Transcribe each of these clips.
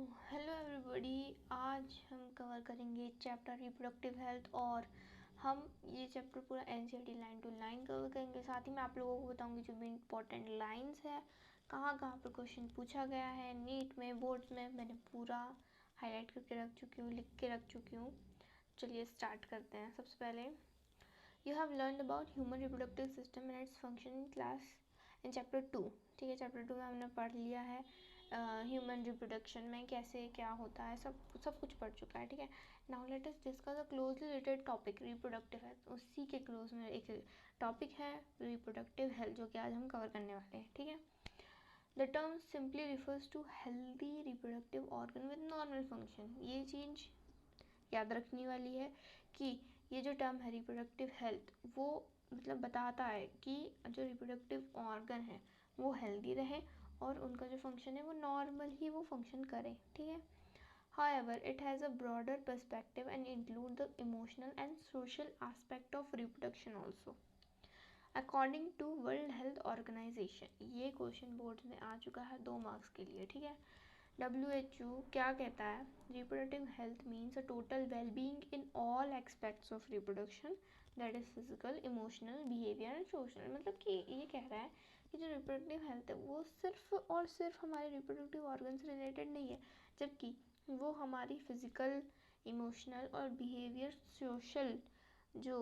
Hello everybody, आज हम cover करेंगे चैप्टर रिप्रोडक्टिव हेल्थ और हम ये चैप्टर पूरा NCERT line to line cover करेंगे। साथ ही मैं आप लोगों को बताऊंगी जो भी इम्पोर्टेंट लाइंस है, कहाँ कहाँ पर क्वेश्चन पूछा गया है नीट में, बोर्ड्स में, मैंने पूरा हाईलाइट करके रख चुकी हूँ, लिख के रख चुकी हूँ। चलिए स्टार्ट करते हैं। सबसे पहले you have learn about human reproductive system and its function in class in chapter 2। ठीक है, चैप्टर 2 में हमने पढ़ लिया है ह्यूमन रिप्रोडक्शन में कैसे क्या होता है, सब कुछ पढ़ चुका है। ठीक है, now let us discuss a closely related topic reproductive health. उसी के क्लोज में एक टॉपिक है रिप्रोडक्टिव हेल्थ जो कि आज हम कवर करने वाले हैं। ठीक है, the term simply refers to healthy reproductive organ with normal function. ये चीज़ याद रखने वाली है कि ये जो टर्म है रिप्रोडक्टिव हेल्थ, वो मतलब बताता है कि जो रिप्रोडक्टिव ऑर्गन है वो हेल्दी रहे और उनका जो फंक्शन है वो नॉर्मल ही वो फंक्शन करे। ठीक है, however it has a broader perspective and include the emotional and social aspect of reproduction also according to World Health Organization। ये क्वेश्चन बोर्ड में आ चुका है 2 मार्क्स के लिए। ठीक है, WHO क्या कहता है? Reproductive health means a total wellbeing in all aspects of reproduction, that is physical, emotional, behaviour and social. मतलब कि ये कह रहा है कि जो रिप्रोडक्टिव हेल्थ है वो सिर्फ और सिर्फ हमारे रिप्रोडक्टिव ऑर्गन से रिलेटेड नहीं है, जबकि वो हमारी फिजिकल, इमोशनल और बिहेवियर, सोशल जो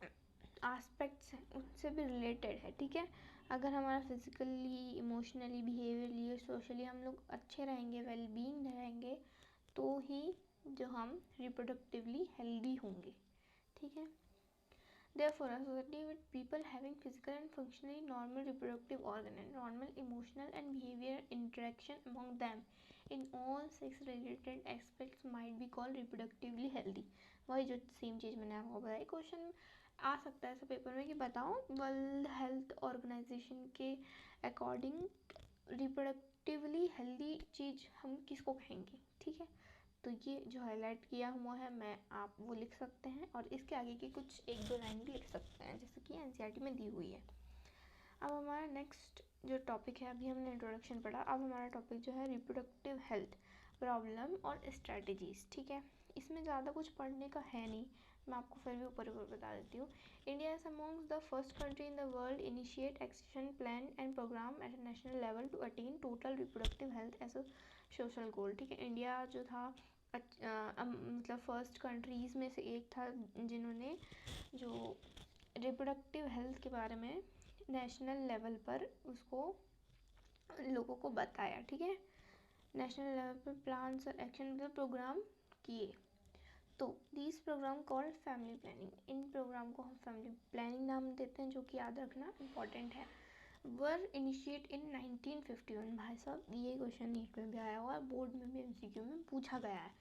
एस्पेक्ट्स हैं उनसे भी रिलेटेड है। ठीक है, अगर हमारा फिजिकली, इमोशनली, बिहेवियरली, सोशली हम लोग अच्छे रहेंगे, वेलबींग रहेंगे, तो ही जो हम रिप्रोडक्टिवली हेल्दी होंगे। ठीक है, therefore a society with people having physical and functionally normal reproductive organ and normal emotional and behavioral interaction among them in all sex related aspects might be called reproductively healthy। वही जो same चीज़ मैंने आपको बताई। Question आ सकता है ऐसा paper में कि बताओ वर्ल्ड हेल्थ ऑर्गेनाइजेशन के अकॉर्डिंग रिप्रोडक्टिवली हेल्दी चीज़ हम किसको कहेंगे। ठीक है, तो ये जो हाईलाइट किया हुआ है मैं आप वो लिख सकते हैं और इसके आगे की कुछ 1-2 लाइन भी लिख सकते हैं जैसे कि एनसीईआरटी में दी हुई है। अब हमारा नेक्स्ट जो टॉपिक है, अभी हमने इंट्रोडक्शन पढ़ा, अब हमारा टॉपिक जो है रिप्रोडक्टिव हेल्थ प्रॉब्लम और स्ट्रैटेजीज। ठीक है, इसमें ज़्यादा कुछ पढ़ने का है नहीं, मैं आपको फिर भी ऊपर ऊपर बता देती हूँ। India is amongst the first country in the world initiate action plan and programme at national level to attain total reproductive health as a social goal. ठीक है, इंडिया जो था मतलब फर्स्ट कंट्रीज़ में से एक था जिन्होंने जो रिप्रोडक्टिव हेल्थ के बारे में नेशनल लेवल पर उसको लोगों को बताया। ठीक है, नेशनल लेवल पर प्लान्स और एक्शन मतलब प्रोग्राम किए। तो this programme called family planning, इन प्रोग्राम को हम फैमिली प्लानिंग नाम देते हैं, जो कि याद रखना इम्पॉर्टेंट है। वर इनिशिएट इन 1951। भाई साहब ये क्वेश्चन नीट में भी आया हुआ है, बोर्ड में भी एमसीक्यू में पूछा गया है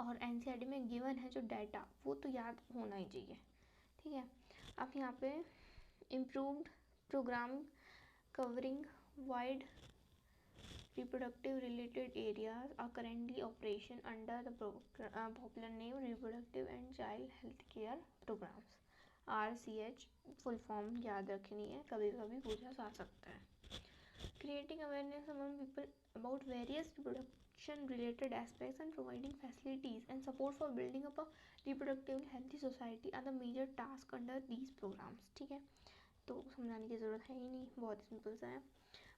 और एनसीईआरटी में गिवन है जो डाटा, वो तो याद होना ही चाहिए। ठीक है, अब यहाँ पे improved programme covering wide reproductive related areas are currently operation under the popular name reproductive and child health care programs, RCH full form याद रखनी है, कभी कभी पूछा जा सकता है। creating awareness among people about various reproduction related aspects and providing facilities and support for building up a reproductively healthy society are the major task under these programs। ठीक है, तो समझाने की ज़रूरत है ही नहीं, बहुत सिंपल सा है।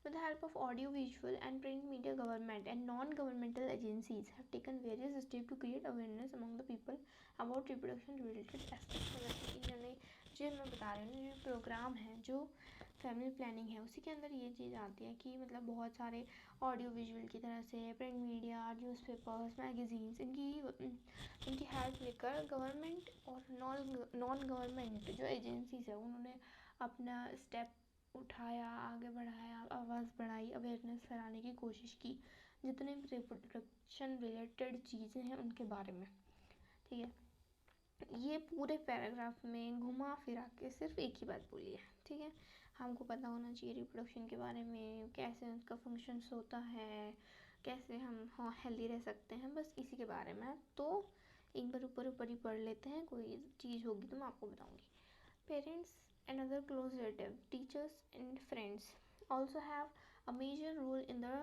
With the help of audio, visual and print media, government and non-governmental agencies have taken various steps to create awareness among the people about reproduction related aspects। इन्होंने जो मैं बता रही हूँ, जो प्रोग्राम है, जो फैमिली प्लानिंग है, उसी के अंदर ये चीज़ आती है कि मतलब बहुत सारे ऑडियो विजुअल की तरह से प्रिंट मीडिया, न्यूज़पेपर्स, मैगजीन्स, इनकी हेल्प लेकर गवर्नमेंट और नॉन गवर्नमेंट जो एजेंसीज है उन्होंने अपना स्टेप उठाया, आगे बढ़ाया, आवाज़ बढ़ाई, अवेयरनेस फैलाने की कोशिश की जितने भी रिप्रोडक्शन रिलेटेड चीज़ें हैं उनके बारे में। ठीक है, ये पूरे पैराग्राफ में घुमा फिरा के सिर्फ एक ही बात बोली है। ठीक है, हमको पता होना चाहिए रिप्रोडक्शन के बारे में, कैसे उसका फंक्शंस होता है, कैसे हम हेल्दी रह सकते हैं, बस इसी के बारे में। तो एक बार ऊपर ऊपर ही पढ़ लेते हैं, कोई चीज़ होगी तो मैं आपको बताऊँगी। Parents and other close relatives, teachers and friends also have a major role in the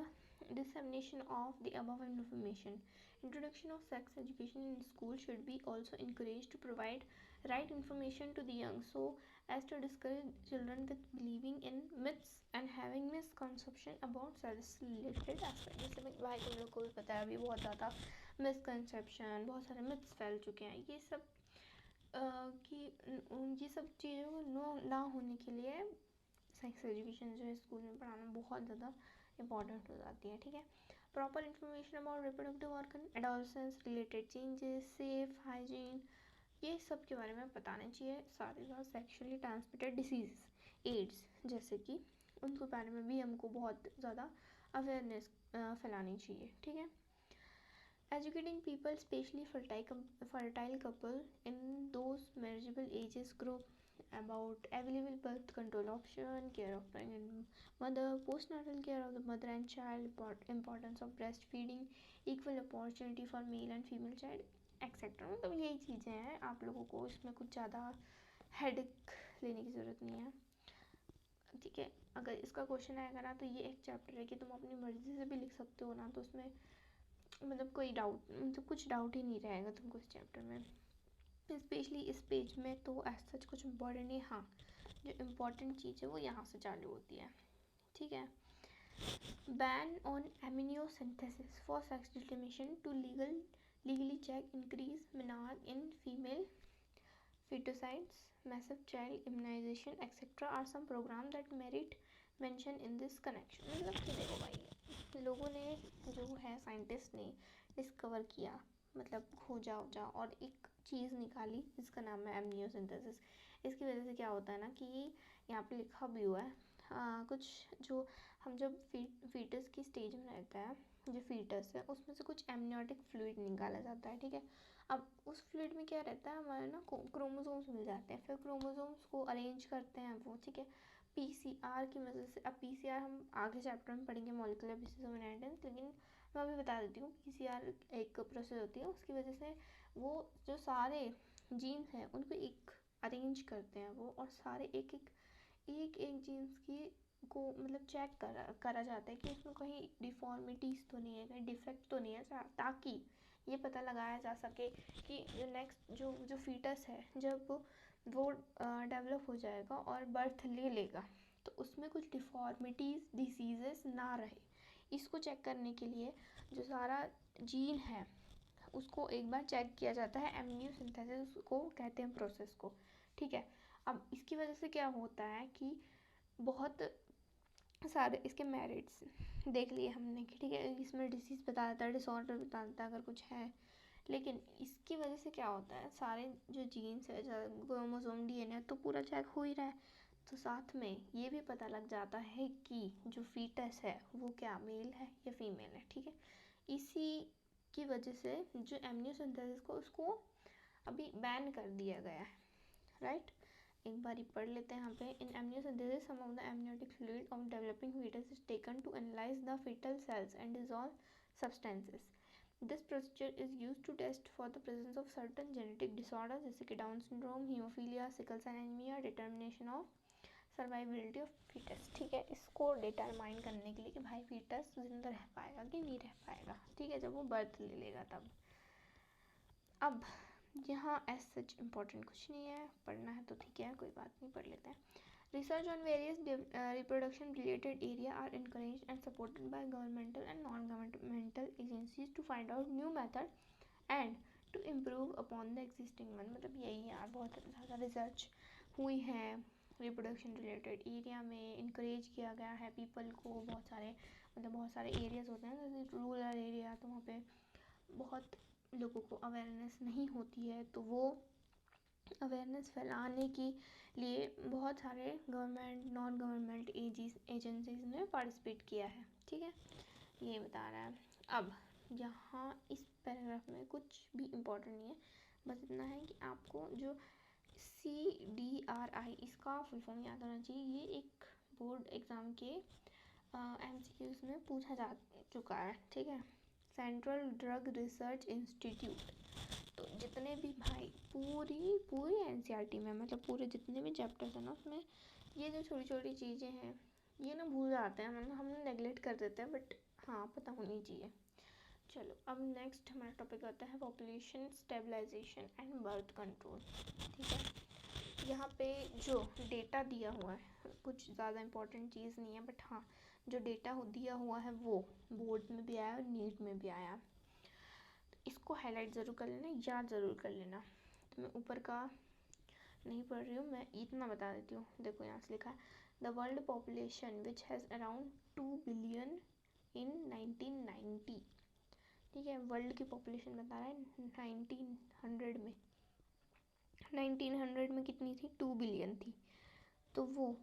dissemination of the above information. Introduction of sex education in school should be also encouraged to provide right information to the young so as to discourage children with believing in myths and having misconception about sex related aspect. जैसे भाई तुम लोग को भी पता है अभी बहुत ज़्यादा मिसकंसेप्शन, बहुत सारे मिथ्स फैल चुके हैं, ये सब कि ये सब चीज़ों को ना होने के लिए सेक्स एजुकेशन जो है स्कूल में पढ़ाना बहुत ज़्यादा इम्पॉर्टेंट हो जाती है, ठीक है। Proper information about reproductive organ, adolescence related changes, safe hygiene, ये सब के बारे में बताना चाहिए। साथ ही साथ सेक्शुअली ट्रांसमिटेड डिसीज़, एड्स जैसे कि उनके बारे में भी हमको बहुत ज़्यादा अवेयरनेस फैलानी चाहिए, ठीक है। Educating people, especially fertile couple in those marriageable ages group, about available birth control option, care of pregnant mother, postnatal care of the mother and child, importance of breastfeeding, equal opportunity for male and female child, etcetera. मतलब यही चीज़ें हैं, आप लोगों को इसमें कुछ ज़्यादा हेडेक लेने की ज़रूरत नहीं है, ठीक है। अगर इसका क्वेश्चन आएगा ना तो ये एक चैप्टर है कि तुम अपनी मर्जी से भी लिख सकते हो ना, तो उसमें मतलब कोई डाउट, मतलब कुछ डाउट ही नहीं रहेगा तुमको इस चैप्टर में, स्पेशली इस पेज में तो ऐसा सच कुछ इम्पोर्टेंट नहीं। हाँ, जो इम्पोर्टेंट चीज़ है वो यहाँ से चालू होती है, ठीक है। Ban on amniocentesis for sex determination to legally check increase menarche in female fetucides, massive child immunization etc. are some programs that merit mention in this connection। मतलब कि देखो भाई, लोगों ने जो है साइंटिस्ट ने डिस्कवर किया, मतलब खोजा और एक चीज़ निकाली जिसका नाम है एमनियोसिंथेसिस। इसकी वजह से क्या होता है ना कि यहाँ पे लिखा भी हुआ है कुछ जो हम जब फीटस की स्टेज में रहता है, जो फीटस है उसमें से कुछ एमनियोटिक फ्लूइड निकाला जाता है, ठीक है। अब उस फ्लूइड में क्या रहता है, हमारे ना क्रोमोसोम्स मिल जाते हैं, फिर क्रोमोसोम्स को अरेंज करते हैं वो, ठीक है। पीसीआर की वजह से, अब पीसीआर हम आगे चैप्टर में पढ़ेंगे मॉलिक्यूलर बेसिस ऑफ इनहेरिटेंस, लेकिन मैं अभी बता देती हूँ। पीसीआर एक प्रोसेस होती है, उसकी वजह से वो जो सारे जीन्स हैं उनको एक अरेंज करते हैं वो, और सारे एक जीन्स की को मतलब चेक करा जाता है कि उसमें कहीं डिफॉर्मिटीज़ तो नहीं है, कहीं डिफेक्ट तो नहीं है, ताकि ये पता लगाया जा सके कि जो नेक्स्ट जो फीटस है जब वो डेवलप हो जाएगा और बर्थ ले लेगा तो उसमें कुछ डिफॉर्मिटीज़ डिसीजेस ना रहे। इसको चेक करने के लिए जो सारा जीन है उसको एक बार चेक किया जाता है, एमनियोसिंथेसिस को कहते हैं प्रोसेस को, ठीक है। अब इसकी वजह से क्या होता है कि बहुत सारे इसके मेरिट्स देख लिए हमने कि ठीक है, इसमें डिसीज़ बता देता है, डिसऑर्डर बता देता है अगर कुछ है, लेकिन इसकी वजह से क्या होता है, सारे जो जीन्स है, क्रोमोसोम डीएनए तो पूरा चेक हो ही रहा है, तो साथ में ये भी पता लग जाता है कि जो फीटस है वो क्या मेल है या फीमेल है, ठीक है। इसी की वजह से जो एमनियोसिंथेसिस को उसको अभी बैन कर दिया गया है, राइट। एक बार ही पढ़ लेते हैं यहाँ पे। In amniocentesis some of the amniotic fluid of developing fetus is taken to analyze the fetal cells and dissolve substances. This procedure is used to test for the presence of certain genetic disorders जैसे कि Down syndrome, haemophilia, sickle cell anaemia, determination of survivability of foetus, ठीक है। इसको determine करने के लिए कि भाई फीटस जिंदा रह पाएगा कि नहीं रह पाएगा, ठीक है, जब वो बर्थ ले लेगा तब। अब यहाँ एज सच इम्पोर्टेंट कुछ नहीं है, पढ़ना है तो ठीक है, कोई बात नहीं, पढ़ लेते हैं। Research on various reproduction related area are encouraged and supported by governmental and non-governmental agencies to find out new method and to improve upon the existing one। मतलब यही यार, बहुत ज़्यादा रिसर्च हुई है रिप्रोडक्शन रिलेटेड एरिया में, इनक्रेज किया गया है पीपल को। बहुत सारे मतलब बहुत सारे एरियाज होते हैं जैसे रूरल एरिया, तो वहाँ पे बहुत लोगों को अवेयरनेस नहीं होती है, तो वो अवेयरनेस फैलाने के लिए बहुत सारे गवर्नमेंट नॉन गवर्नमेंट एजेंसीज ने पार्टिसिपेट किया है, ठीक है, ये बता रहा है। अब यहाँ इस पैराग्राफ में कुछ भी इम्पोर्टेंट नहीं है, बस इतना है कि आपको जो CDRI इसका फुल फॉर्म याद होना चाहिए। ये एक बोर्ड एग्ज़ाम के MCQs में पूछा जा चुका है, ठीक है। Central drug research institute. तो जितने भी भाई पूरी NCERT में, मतलब पूरे जितने भी चैप्टर्स हैं ना उसमें ये जो छोटी छोटी चीज़ें हैं ये ना भूल जाते हैं, मतलब हम नेगलेक्ट कर देते हैं, बट हाँ पता होनी चाहिए। चलो अब नेक्स्ट हमारा टॉपिक आता है population stabilisation and birth control. ठीक है, यहाँ पे जो डेटा दिया हुआ है कुछ ज़्यादा इम्पोर्टेंट चीज़ नहीं है, बट हाँ जो डेटा दिया हुआ है वो बोर्ड में भी आया और नीट में भी आया, तो इसको हाईलाइट ज़रूर कर लेना, याद ज़रूर कर लेना। तो मैं ऊपर का नहीं पढ़ रही हूँ, मैं इतना बता देती हूँ। देखो यहाँ से लिखा है the world population which has around 2 billion in 1990। ठीक है, वर्ल्ड की पॉपुलेशन बता रहा है 1900 में। 1900 में कितनी थी? 2 बिलियन थी। तो वो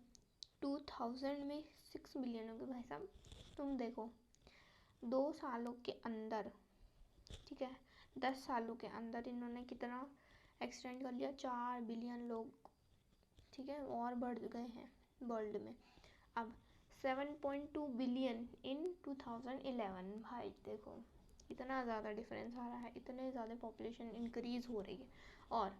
2000 में 6 बिलियन हो गए। भाई साहब तुम देखो 2 सालों के अंदर, ठीक है 10 सालों के अंदर इन्होंने कितना एक्सटेंड कर लिया, 4 बिलियन लोग, ठीक है, और बढ़ गए हैं वर्ल्ड में। अब 7.2 बिलियन इन 2011। भाई देखो इतना ज़्यादा डिफरेंस आ रहा है, इतने ज़्यादा पॉपुलेशन इंक्रीज हो रही है। और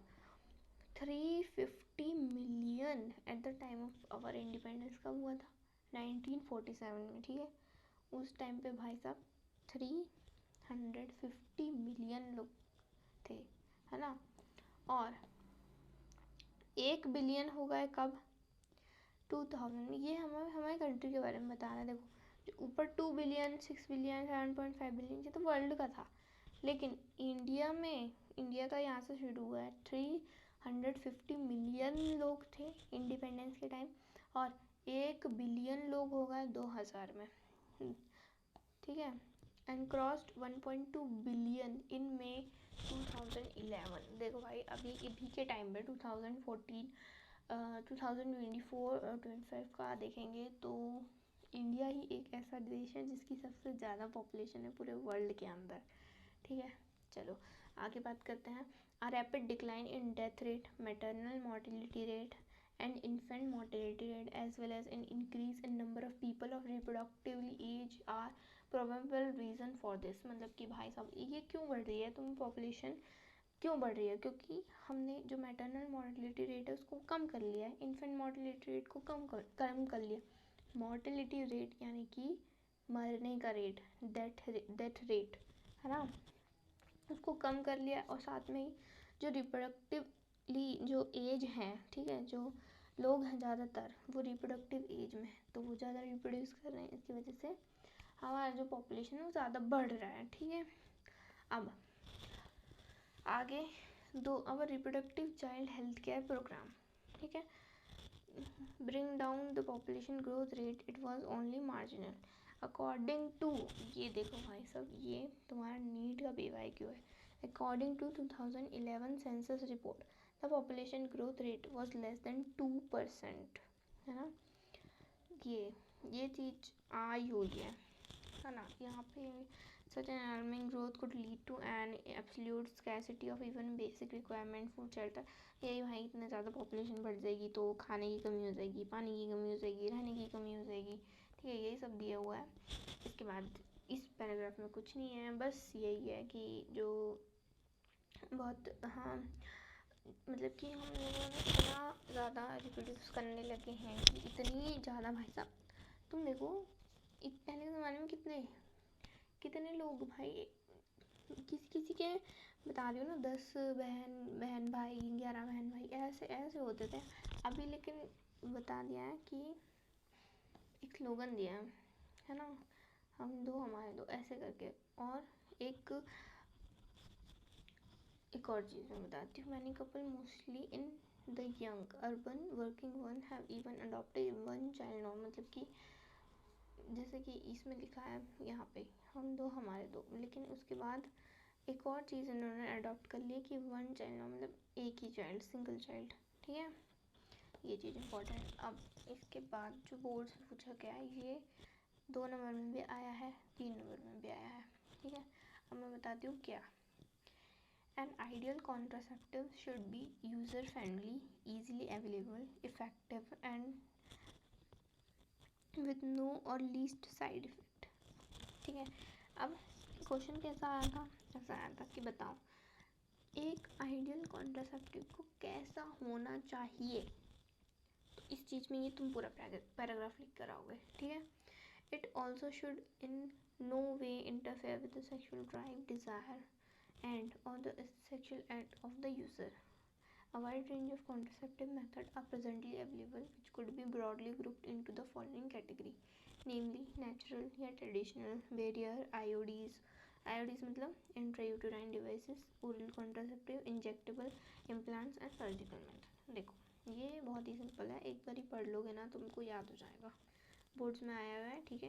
350 million at the time of our independence कब हुआ था? 1947 में। ठीक है, उस टाइम पे भाई साहब 350 मिलियन लोग थे, है ना। और 1 बिलियन हो गए कब? 2000 में। ये हमारे कंट्री के बारे में बता रहा है। देखो जो ऊपर 2 बिलियन 6 बिलियन 7.5 बिलियन ये तो वर्ल्ड का था, लेकिन इंडिया का यहाँ से शुरू हुआ है। 350 मिलियन लोग थे इंडिपेंडेंस के टाइम, और 1 बिलियन लोग हो गए 2000 में। ठीक है, एंड क्रॉस्ड 1.2 बिलियन इन मे 2011। देखो भाई अभी के टाइम पे 2014 2024 25 का देखेंगे तो इंडिया ही एक ऐसा देश है जिसकी सबसे ज़्यादा पॉपुलेशन है पूरे वर्ल्ड के अंदर। ठीक है, चलो आगे बात करते हैं। A rapid decline in death rate, maternal mortality rate and infant mortality rate as well as in increase in number of people of reproductively age are probable reason for this. मतलब कि भाई साहब ये क्यों बढ़ रही है, तुम पॉपुलेशन क्यों बढ़ रही है? क्योंकि हमने जो मैटरनल मोर्टेलिटी रेट है उसको कम कर लिया है, इन्फेंट मोर्टेलिटी रेट को कम कर लिया। मोर्टेलिटी रेट यानी कि मरने का रेट, डेथ रेट है ना, उसको कम कर लिया। और साथ में ही जो रिप्रोडक्टिवली जो एज है, ठीक है, जो लोग हैं ज़्यादातर वो रिप्रोडक्टिव एज में है, तो वो ज़्यादा रिप्रोड्यूस कर रहे हैं, इसकी वजह से हमारा जो पॉपुलेशन है वो ज़्यादा बढ़ रहा है। ठीक है, अब आगे दो our reproductive child health care programme. ठीक है, bring down the population growth rate, it was only marginal according to, ये देखो भाई सब ये तुम्हारा नीट का PYQ है। According to 2011 census report the population growth rate was less than 2%, है ना। ये चीज़ आई हुई है ना। यहाँ पे such an alarming growth could lead to an absolute scarcity of even basic requirement food shelter। यही भाई इतने ज़्यादा पॉपुलेशन बढ़ जाएगी तो खाने की कमी हो जाएगी, पानी की कमी हो जाएगी, रहने की कमी हो जाएगी। ठीक है, यही सब दिया हुआ है। इसके बाद इस पैराग्राफ में कुछ नहीं है, बस यही है कि जो बहुत हाँ मतलब कि हम लोगों ने इतना ज़्यादा रिप्रोड्यूस करने लगे हैं कि इतनी ज़्यादा, भाई साहब तुम देखो पहले के ज़माने में कितने लोग भाई, किसी के बता रही हूँ ना, 10 बहन भाई, 11 बहन भाई, ऐसे होते थे। अभी लेकिन बता दिया है कि एक स्लोगन दिया है ना, हम दो हमारे दो, ऐसे करके। और एक और चीज़ मैं बताती हूँ। Many couple mostly in the young urban working one have even adopted one child norm. मतलब कि जैसे कि इसमें लिखा है यहाँ पे हम दो हमारे दो, लेकिन उसके बाद एक और चीज़ इन्होंने अडॉप्ट कर ली कि वन चाइल्ड, मतलब एक ही चाइल्ड, सिंगल चाइल्ड। ठीक है, ये चीज़ इम्पोर्टेंट है। अब इसके बाद जो बोर्ड से पूछा गया है ये 2 नंबर में भी आया है, 3 नंबर में भी आया है। ठीक है, अब मैं बताती हूँ क्या। An ideal contraceptive should be user friendly, easily available, effective and with no or least side effect। ठीक है, अब क्वेश्चन कैसा आया था? ऐसा आया था कि बताओ एक आइडियल कॉन्ट्रासेप्टिव को कैसा होना चाहिए। तो इस चीज़ में ये तुम पूरा पैराग्राफ लिख कर आओगे, ठीक है। It also should in no way interfere with the sexual drive, desire and or the sexual act of the user. A wide range of contraceptive methods are presently available which could be broadly grouped into the following category, namely natural या traditional, barrier, IODs. IODs मतलब intrauterine devices, oral contraceptive, injectable implants and surgical method. देखो ये बहुत ही simple है, एक बार ही पढ़ लोगे ना तुमको याद हो जाएगा, बोर्ड्स में आया हुआ है, ठीक है।